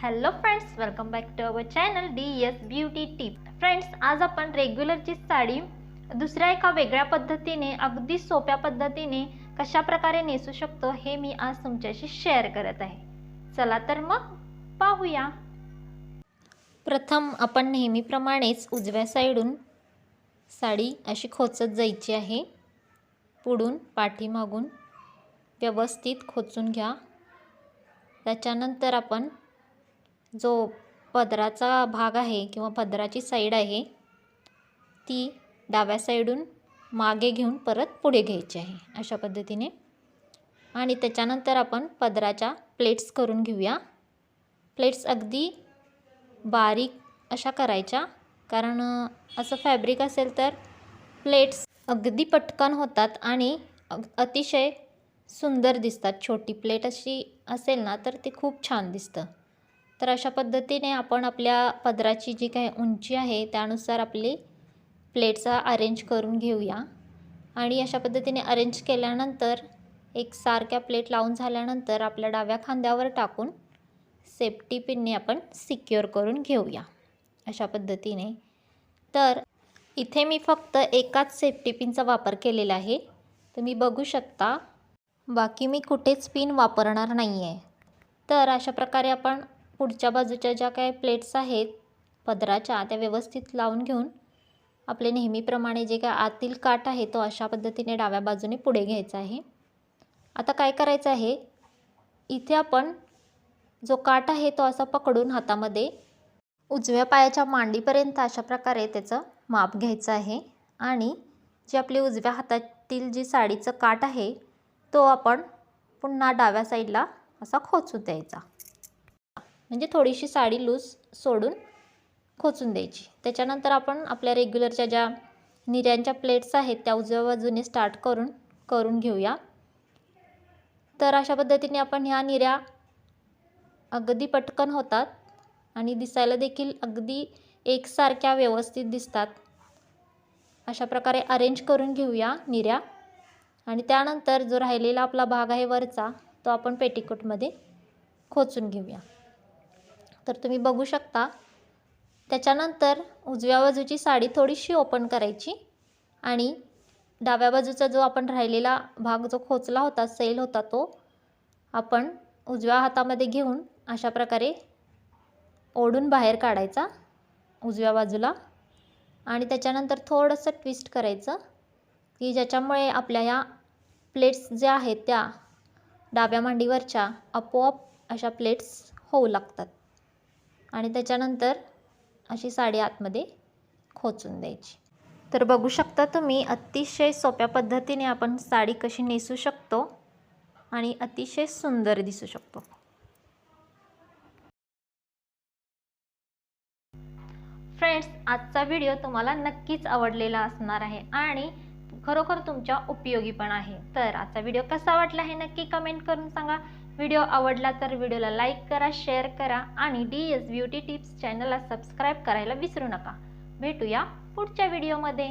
Hello friends, welcome back to our channel DS beauty tip. Friends, आज आपण रेग्युलरची साडी दुसऱ्या एका वेगळ्या पद्धतीने, अगदी सोप्या पद्धतीने कशा प्रकारे नेसू शकतो हे मी आज तुमच्याशी शेअर करत आहे. चला तर मग पाहूया. प्रथम आपण नेहमीप्रमाणेच उजव्या साईडून साडी अशी खोचत जायची आहे. पुढून पाठीमागून व्यवस्थित खोचून घ्या. त्याच्यानंतर आपण जो पदराचा भाग आहे किंवा पदराची साईड आहे ती डाव्या साईडून मागे घेऊन परत पुढे घ्यायची आहे अशा पद्धतीने. आणि त्याच्यानंतर आपण पदराच्या प्लेट्स करून घेऊया. प्लेट्स अगदी बारीक अशा करायच्या, कारण असं फॅब्रिक असेल तर प्लेट्स अगदी पटकन होतात आणि अतिशय सुंदर दिसतात. छोटी प्लेट अशी असेल ना तर ते खूप छान दिसतं. तर अशा पद्धतीने आपण आपल्या पदराची जी काही उंची आहे त्यानुसार आपली प्लेट्सा अरेंज करून घेऊया. आणि अशा पद्धतीने अरेंज केल्यानंतर एक सारख्या प्लेट लावून झाल्यानंतर आपल्या डाव्या खांद्यावर टाकून सेफ्टी पिनने आपण सिक्युअर करून घेऊया अशा पद्धतीने. तर इथे मी फक्त एकाच सेफ्टी पिनचा वापर केलेला आहे, तुम्ही बघू शकता. बाकी मी कुठेच पिन वापरणार नाही आहे. तर अशा प्रकारे आपण पुढच्या बाजूच्या ज्या काही प्लेट्स आहेत पदराच्या त्या व्यवस्थित लावून घेऊन आपले नेहमीप्रमाणे जे काय आतील काठ आहे तो अशा पद्धतीने डाव्या बाजूने पुढे घ्यायचा आहे. आता काय करायचं आहे, इथे आपण जो काठ आहे तो असा पकडून हातामध्ये उजव्या पायाच्या मांडीपर्यंत अशा प्रकारे त्याचं माप घ्यायचं आहे. आणि जी आपली उजव्या हातातील जी साडीचं काठ आहे तो आपण पुन्हा डाव्या साईडला असा खोचून द्यायचा. म्हणजे थोडीशी साडी लूज सोडून खोचून द्यायची. त्याच्यानंतर आपण आपल्या रेग्युलरच्या ज्या निर्यांच्या प्लेट्स आहेत त्या उजव्या बाजूने स्टार्ट करून घेऊया. तर अशा पद्धतीने आपण ह्या निर्या अगदी पटकन होतात आणि दिसायला देखील अगदी एकसारख्या व्यवस्थित दिसतात. अशा प्रकारे अरेंज करून घेऊया निर्या. आणि त्यानंतर जो राहिलेला आपला भाग आहे वरचा तो आपण पेटीकोटमध्ये खोचून घेऊया. तर तुम्ही बघू शकता. त्याच्यानंतर उजव्या बाजूची साडी थोडीशी ओपन करायची आणि डाव्या बाजूचा जो आपण राहिलेला भाग जो खोचला होता, सैल होता, तो आपण उजव्या हातामध्ये घेऊन अशा प्रकारे ओढून बाहेर काढायचा उजव्या बाजूला. आणि त्याच्यानंतर थोडंसं ट्विस्ट करायचं की ज्याच्यामुळे आपल्या ह्या प्लेट्स ज्या आहेत त्या डाव्या मांडीवरच्या आपोआप अशा प्लेट्स होऊ लागतात. आणि त्याच्यानंतर अशी साडी आतमध्ये खोचून द्यायची. तर बघू शकता तुम्ही, अतिशय सोप्या पद्धतीने आपण साडी कशी नेसू शकतो आणि अतिशय सुंदर दिसू शकतो. फ्रेंड्स, आजचा व्हिडिओ तुम्हाला नक्कीच आवडलेला असणार आहे आणि खरोखर तुमच्या उपयोगी पण आहे. तर आजचा व्हिडिओ कसा वाटला हे नक्की कमेंट करून सांगा. व्हिडिओ आवडला तर व्हिडिओला लाईक करा, शेअर करा आणि DS ब्युटी टिप्स चॅनलला सबस्क्राईब करायला विसरू नका. भेटूया पुढच्या व्हिडिओमध्ये.